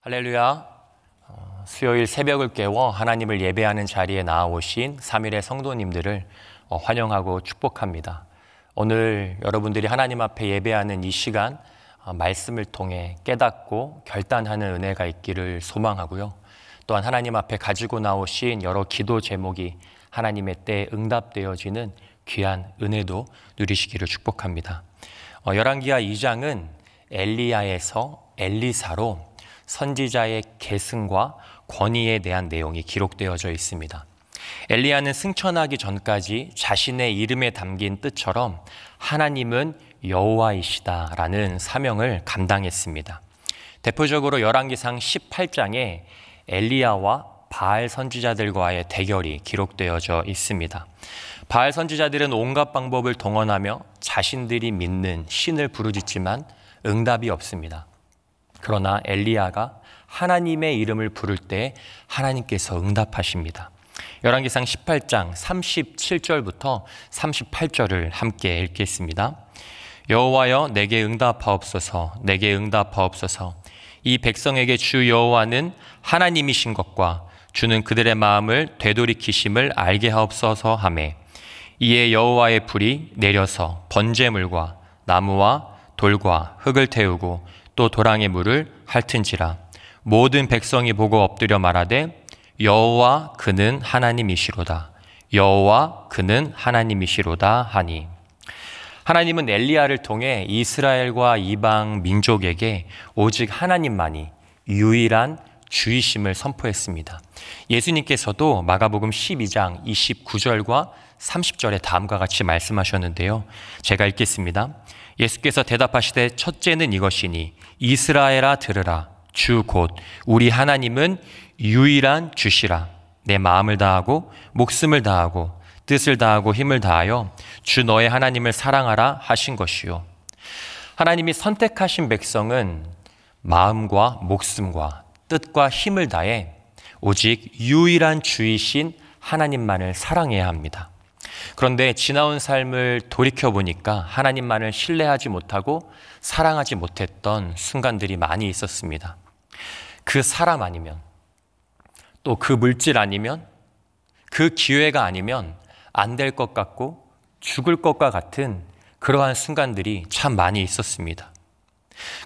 할렐루야. 수요일 새벽을 깨워 하나님을 예배하는 자리에 나아오신 3일의 성도님들을 환영하고 축복합니다. 오늘 여러분들이 하나님 앞에 예배하는 이 시간 말씀을 통해 깨닫고 결단하는 은혜가 있기를 소망하고요. 또한 하나님 앞에 가지고 나오신 여러 기도 제목이 하나님의 때에 응답되어지는 귀한 은혜도 누리시기를 축복합니다. 열왕기하 2장은 엘리야에서 엘리사로 선지자의 계승과 권위에 대한 내용이 기록되어져 있습니다. 엘리야는 승천하기 전까지 자신의 이름에 담긴 뜻처럼 하나님은 여호와이시다라는 사명을 감당했습니다. 대표적으로 열왕기상 18장에 엘리야와 바알 선지자들과의 대결이 기록되어져 있습니다. 바알 선지자들은 온갖 방법을 동원하며 자신들이 믿는 신을 부르짖지만 응답이 없습니다. 그러나 엘리야가 하나님의 이름을 부를 때 하나님께서 응답하십니다. 열왕기상 18장 37절부터 38절을 함께 읽겠습니다. 여호와여 내게 응답하옵소서, 내게 응답하옵소서. 이 백성에게 주 여호와는 하나님이신 것과 주는 그들의 마음을 되돌이키심을 알게 하옵소서 하매, 이에 여호와의 불이 내려서 번제물과 나무와 돌과 흙을 태우고 또 도랑의 물을 핥은지라. 모든 백성이 보고 엎드려 말하되 여호와 그는 하나님이시로다, 여호와 그는 하나님이시로다 하니. 하나님은 엘리야를 통해 이스라엘과 이방 민족에게 오직 하나님만이 유일한 주이심을 선포했습니다. 예수님께서도 마가복음 12장 29절과 30절에 다음과 같이 말씀하셨는데요. 제가 읽겠습니다. 예수께서 대답하시되 첫째는 이것이니 이스라엘아 들으라. 주 곧 우리 하나님은 유일한 주시라. 내 마음을 다하고 목숨을 다하고 뜻을 다하고 힘을 다하여 주 너의 하나님을 사랑하라 하신 것이요. 하나님이 선택하신 백성은 마음과 목숨과 뜻과 힘을 다해 오직 유일한 주이신 하나님만을 사랑해야 합니다. 그런데 지나온 삶을 돌이켜보니까 하나님만을 신뢰하지 못하고 사랑하지 못했던 순간들이 많이 있었습니다. 그 사람 아니면, 또 그 물질 아니면, 그 기회가 아니면 안 될 것 같고 죽을 것과 같은 그러한 순간들이 참 많이 있었습니다.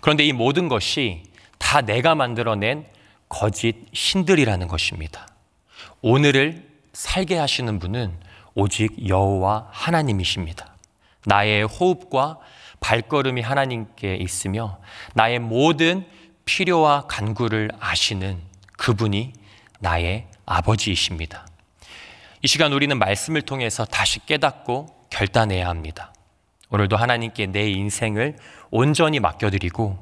그런데 이 모든 것이 다 내가 만들어낸 거짓 신들이라는 것입니다. 오늘을 살게 하시는 분은 오직 여호와 하나님이십니다. 나의 호흡과 발걸음이 하나님께 있으며 나의 모든 필요와 간구를 아시는 그분이 나의 아버지이십니다. 이 시간 우리는 말씀을 통해서 다시 깨닫고 결단해야 합니다. 오늘도 하나님께 내 인생을 온전히 맡겨드리고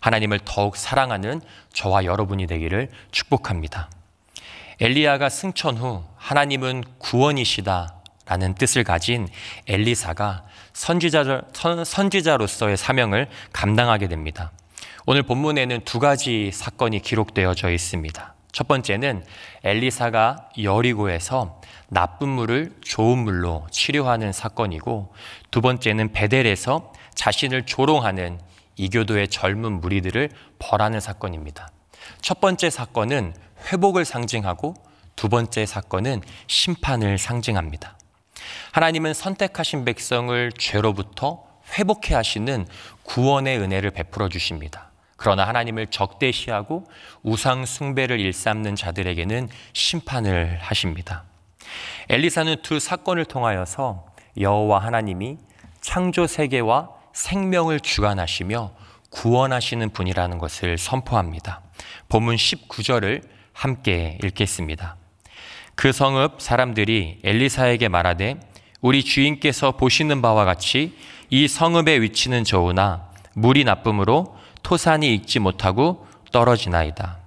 하나님을 더욱 사랑하는 저와 여러분이 되기를 축복합니다. 엘리야가 승천 후 하나님은 구원이시다라는 뜻을 가진 엘리사가 선지자로서의 사명을 감당하게 됩니다. 오늘 본문에는 두 가지 사건이 기록되어져 있습니다. 첫 번째는 엘리사가 여리고에서 나쁜 물을 좋은 물로 치료하는 사건이고, 두 번째는 베델에서 자신을 조롱하는 이교도의 젊은 무리들을 벌하는 사건입니다. 첫 번째 사건은 회복을 상징하고 두 번째 사건은 심판을 상징합니다. 하나님은 선택하신 백성을 죄로부터 회복해 하시는 구원의 은혜를 베풀어 주십니다. 그러나 하나님을 적대시하고 우상 숭배를 일삼는 자들에게는 심판을 하십니다. 엘리사는 두 사건을 통하여서 여호와 하나님이 창조 세계와 생명을 주관하시며 구원하시는 분이라는 것을 선포합니다. 본문 19절을 함께 읽겠습니다. 그 성읍 사람들이 엘리사에게 말하되 우리 주인께서 보시는 바와 같이 이 성읍의 위치는 좋으나 물이 나쁨으로 토산이 익지 못하고 떨어지나이다.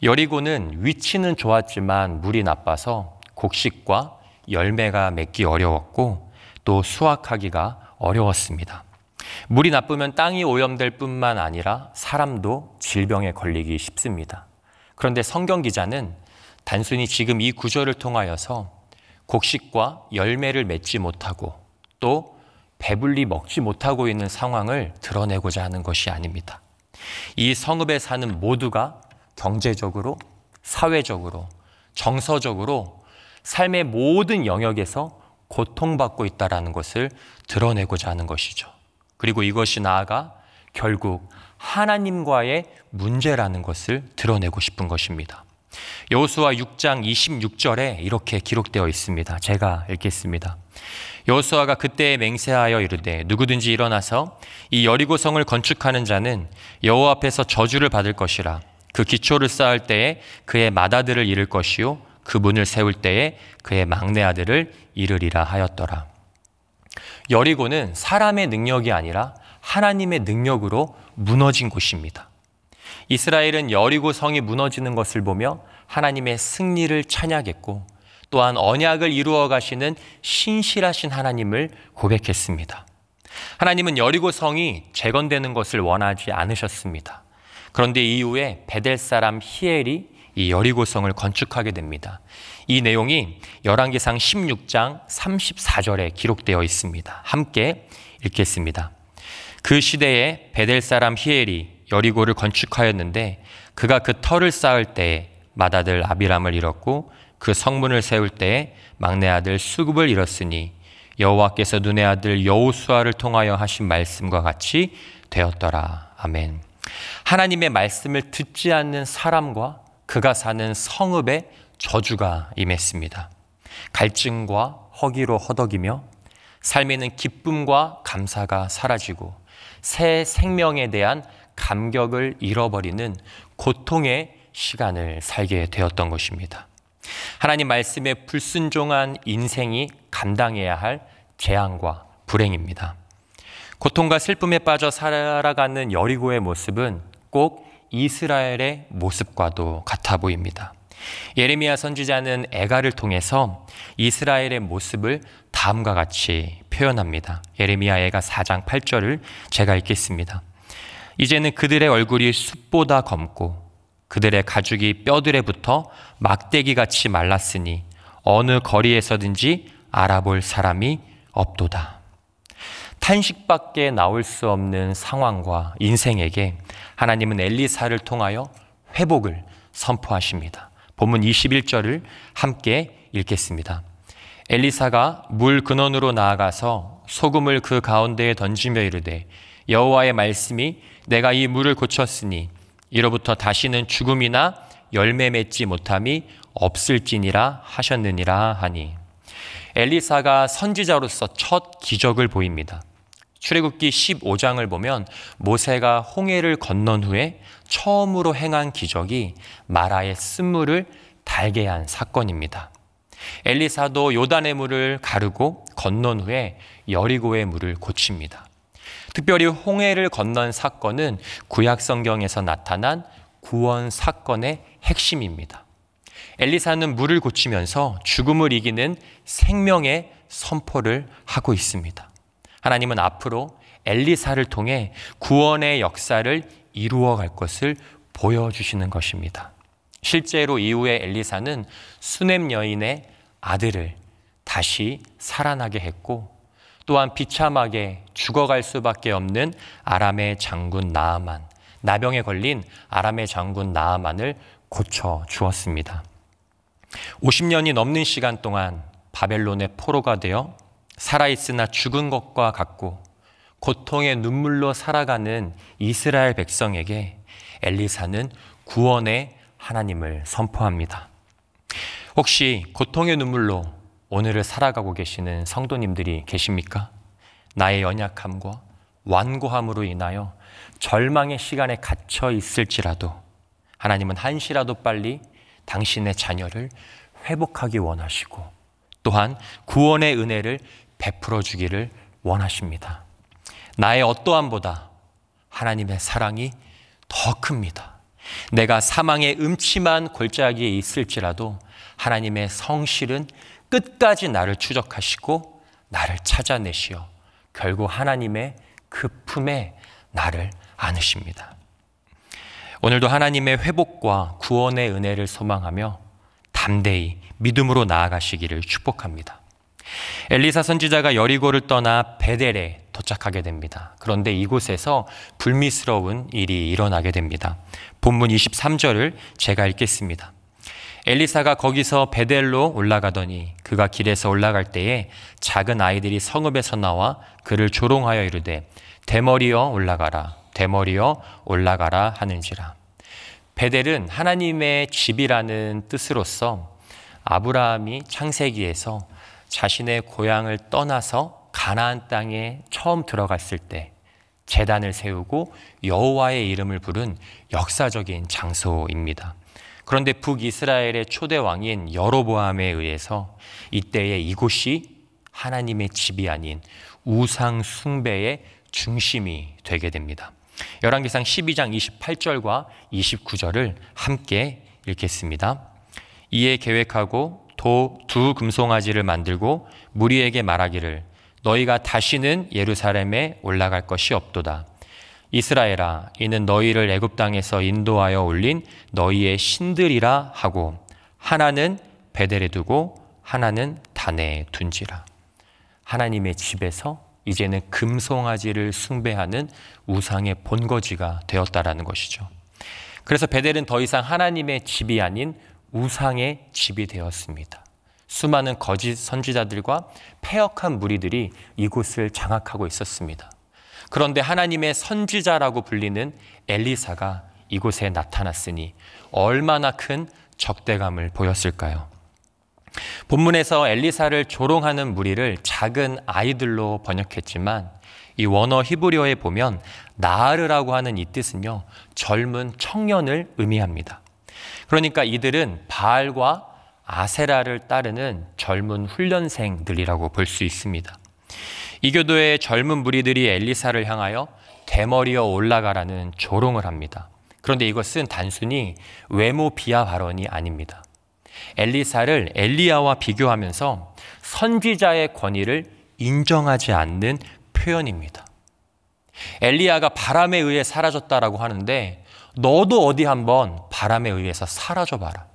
여리고는 위치는 좋았지만 물이 나빠서 곡식과 열매가 맺기 어려웠고 또 수확하기가 어려웠습니다. 물이 나쁘면 땅이 오염될 뿐만 아니라 사람도 질병에 걸리기 쉽습니다. 그런데 성경 기자는 단순히 지금 이 구절을 통하여서 곡식과 열매를 맺지 못하고 또 배불리 먹지 못하고 있는 상황을 드러내고자 하는 것이 아닙니다. 이 성읍에 사는 모두가 경제적으로, 사회적으로, 정서적으로 삶의 모든 영역에서 고통받고 있다는 것을 드러내고자 하는 것이죠. 그리고 이것이 나아가 결국 하나님과의 문제라는 것을 드러내고 싶은 것입니다. 여호수아 6장 26절에 이렇게 기록되어 있습니다. 제가 읽겠습니다. 여호수아가 그때에 맹세하여 이르되 누구든지 일어나서 이 여리고성을 건축하는 자는 여호와 앞에서 저주를 받을 것이라. 그 기초를 쌓을 때에 그의 맏아들을 잃을 것이요 그 문을 세울 때에 그의 막내 아들을 잃으리라 하였더라. 여리고는 사람의 능력이 아니라 하나님의 능력으로 무너진 곳입니다. 이스라엘은 여리고 성이 무너지는 것을 보며 하나님의 승리를 찬양했고 또한 언약을 이루어 가시는 신실하신 하나님을 고백했습니다. 하나님은 여리고 성이 재건되는 것을 원하지 않으셨습니다. 그런데 이후에 베델 사람 히엘이 이 여리고 성을 건축하게 됩니다. 이 내용이 열왕기상 16장 34절에 기록되어 있습니다. 함께 읽겠습니다. 그 시대에 베델 사람 히엘이 여리고를 건축하였는데 그가 그 터를 쌓을 때에 맏아들 아비람을 잃었고 그 성문을 세울 때에 막내 아들 수굽을 잃었으니 여호와께서 눈의 아들 여호수아를 통하여 하신 말씀과 같이 되었더라. 아멘. 하나님의 말씀을 듣지 않는 사람과 그가 사는 성읍에 저주가 임했습니다. 갈증과 허기로 허덕이며 삶에는 기쁨과 감사가 사라지고 새 생명에 대한 감격을 잃어버리는 고통의 시간을 살게 되었던 것입니다. 하나님 말씀에 불순종한 인생이 감당해야 할 재앙과 불행입니다. 고통과 슬픔에 빠져 살아가는 여리고의 모습은 꼭 이스라엘의 모습과도 같아 보입니다. 예레미야 선지자는 애가를 통해서 이스라엘의 모습을 다음과 같이 표현합니다. 예레미야 애가 4장 8절을 제가 읽겠습니다. 이제는 그들의 얼굴이 숯보다 검고 그들의 가죽이 뼈들에 붙어 막대기같이 말랐으니 어느 거리에서든지 알아볼 사람이 없도다. 탄식밖에 나올 수 없는 상황과 인생에게 하나님은 엘리사를 통하여 회복을 선포하십니다. 본문 21절을 함께 읽겠습니다. 엘리사가 물 근원으로 나아가서 소금을 그 가운데에 던지며 이르되 여호와의 말씀이 내가 이 물을 고쳤으니 이로부터 다시는 죽음이나 열매 맺지 못함이 없을지니라 하셨느니라 하니, 엘리사가 선지자로서 첫 기적을 보입니다. 출애굽기 15장을 보면 모세가 홍해를 건넌 후에 처음으로 행한 기적이 마라의 쓴물을 달게 한 사건입니다. 엘리사도 요단의 물을 가르고 건넌 후에 여리고의 물을 고칩니다. 특별히 홍해를 건넌 사건은 구약 성경에서 나타난 구원 사건의 핵심입니다. 엘리사는 물을 고치면서 죽음을 이기는 생명의 선포를 하고 있습니다. 하나님은 앞으로 엘리사를 통해 구원의 역사를 이루어 갈 것을 보여주시는 것입니다. 실제로 이후에 엘리사는 수넴 여인의 아들을 다시 살아나게 했고, 또한 비참하게 죽어갈 수밖에 없는 아람의 장군 나아만, 나병에 걸린 아람의 장군 나아만을 고쳐 주었습니다. 50년이 넘는 시간 동안 바벨론의 포로가 되어 살아있으나 죽은 것과 같고 고통의 눈물로 살아가는 이스라엘 백성에게 엘리사는 구원의 하나님을 선포합니다. 혹시 고통의 눈물로 오늘을 살아가고 계시는 성도님들이 계십니까? 나의 연약함과 완고함으로 인하여 절망의 시간에 갇혀 있을지라도 하나님은 한시라도 빨리 당신의 자녀를 회복하기 원하시고 또한 구원의 은혜를 베풀어 주기를 원하십니다. 나의 어떠함보다 하나님의 사랑이 더 큽니다. 내가 사망의 음침한 골짜기에 있을지라도 하나님의 성실은 끝까지 나를 추적하시고 나를 찾아내시어 결국 하나님의 그 품에 나를 안으십니다. 오늘도 하나님의 회복과 구원의 은혜를 소망하며 담대히 믿음으로 나아가시기를 축복합니다. 엘리사 선지자가 여리고를 떠나 베델에 도착하게 됩니다. 그런데 이곳에서 불미스러운 일이 일어나게 됩니다. 본문 23절을 제가 읽겠습니다. 엘리사가 거기서 베델로 올라가더니 그가 길에서 올라갈 때에 작은 아이들이 성읍에서 나와 그를 조롱하여 이르되 대머리여 올라가라, 대머리여 올라가라 하는지라. 베델은 하나님의 집이라는 뜻으로서 아브라함이 창세기에서 자신의 고향을 떠나서 가나안 땅에 처음 들어갔을 때 제단을 세우고 여호와의 이름을 부른 역사적인 장소입니다. 그런데 북이스라엘의 초대 왕인 여로보암에 의해서 이때에 이곳이 하나님의 집이 아닌 우상 숭배의 중심이 되게 됩니다. 열왕기상 12장 28절과 29절을 함께 읽겠습니다. 이에 계획하고 두 금송아지를 만들고 무리에게 말하기를 너희가 다시는 예루살렘에 올라갈 것이 없도다. 이스라엘아, 이는 너희를 애굽 땅에서 인도하여 올린 너희의 신들이라 하고 하나는 베델에 두고 하나는 단에 둔지라. 하나님의 집에서 이제는 금송아지를 숭배하는 우상의 본거지가 되었다라는 것이죠. 그래서 베델은 더 이상 하나님의 집이 아닌 우상의 집이 되었습니다. 수많은 거짓 선지자들과 패역한 무리들이 이곳을 장악하고 있었습니다. 그런데 하나님의 선지자라고 불리는 엘리사가 이곳에 나타났으니 얼마나 큰 적대감을 보였을까요? 본문에서 엘리사를 조롱하는 무리를 작은 아이들로 번역했지만 이 원어 히브리어에 보면 나하르라고 하는 이 뜻은요, 젊은 청년을 의미합니다. 그러니까 이들은 바알과 아세라를 따르는 젊은 훈련생들이라고 볼 수 있습니다. 이 교도의 젊은 무리들이 엘리사를 향하여 대머리여 올라가라는 조롱을 합니다. 그런데 이것은 단순히 외모 비하 발언이 아닙니다. 엘리사를 엘리야와 비교하면서 선지자의 권위를 인정하지 않는 표현입니다. 엘리야가 바람에 의해 사라졌다라고 하는데 너도 어디 한번 바람에 의해서 사라져봐라.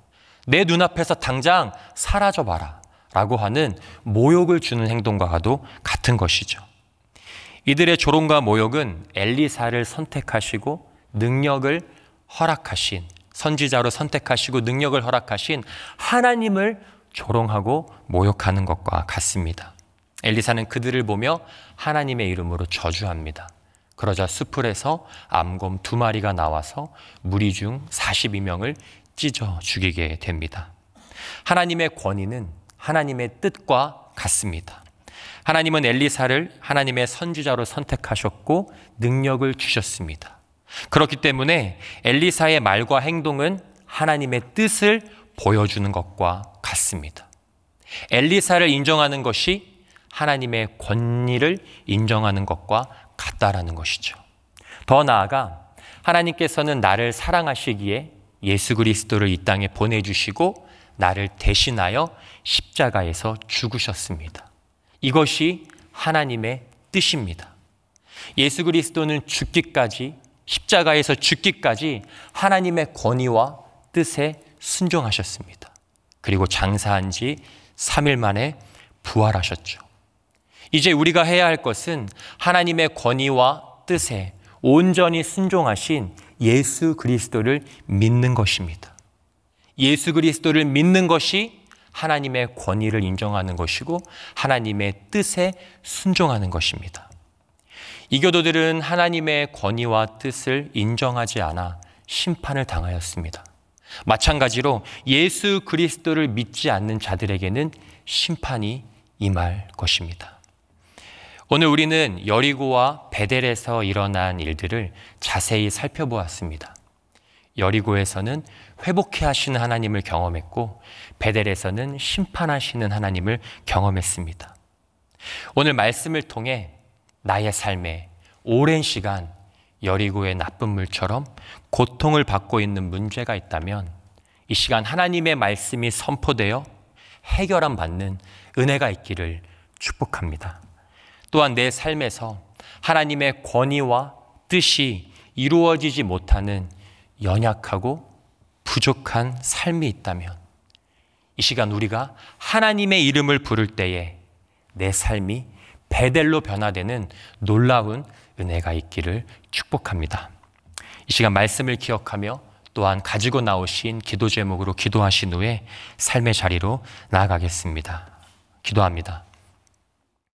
내 눈앞에서 당장 사라져봐라 라고 하는 모욕을 주는 행동과도 같은 것이죠. 이들의 조롱과 모욕은 엘리사를 선택하시고 능력을 허락하신, 선지자로 선택하시고 능력을 허락하신 하나님을 조롱하고 모욕하는 것과 같습니다. 엘리사는 그들을 보며 하나님의 이름으로 저주합니다. 그러자 수풀에서 암곰 2마리가 나와서 무리 중 42명을 찢어 죽이게 됩니다. 하나님의 권위는 하나님의 뜻과 같습니다. 하나님은 엘리사를 하나님의 선지자로 선택하셨고 능력을 주셨습니다. 그렇기 때문에 엘리사의 말과 행동은 하나님의 뜻을 보여주는 것과 같습니다. 엘리사를 인정하는 것이 하나님의 권위를 인정하는 것과 같다라는 것이죠. 더 나아가 하나님께서는 나를 사랑하시기에 예수 그리스도를 이 땅에 보내주시고 나를 대신하여 십자가에서 죽으셨습니다. 이것이 하나님의 뜻입니다. 예수 그리스도는 죽기까지, 십자가에서 죽기까지 하나님의 권위와 뜻에 순종하셨습니다. 그리고 장사한 지 3일 만에 부활하셨죠. 이제 우리가 해야 할 것은 하나님의 권위와 뜻에 온전히 순종하신 예수 그리스도를 믿는 것입니다. 예수 그리스도를 믿는 것이 하나님의 권위를 인정하는 것이고 하나님의 뜻에 순종하는 것입니다. 이 교도들은 하나님의 권위와 뜻을 인정하지 않아 심판을 당하였습니다. 마찬가지로 예수 그리스도를 믿지 않는 자들에게는 심판이 임할 것입니다. 오늘 우리는 여리고와 베델에서 일어난 일들을 자세히 살펴보았습니다. 여리고에서는 회복해 하시는 하나님을 경험했고 베델에서는 심판하시는 하나님을 경험했습니다. 오늘 말씀을 통해 나의 삶에 오랜 시간 여리고의 나쁜 물처럼 고통을 받고 있는 문제가 있다면 이 시간 하나님의 말씀이 선포되어 해결함 받는 은혜가 있기를 축복합니다. 또한 내 삶에서 하나님의 권위와 뜻이 이루어지지 못하는 연약하고 부족한 삶이 있다면 이 시간 우리가 하나님의 이름을 부를 때에 내 삶이 베델로 변화되는 놀라운 은혜가 있기를 축복합니다. 이 시간 말씀을 기억하며 또한 가지고 나오신 기도 제목으로 기도하신 후에 삶의 자리로 나아가겠습니다. 기도합니다.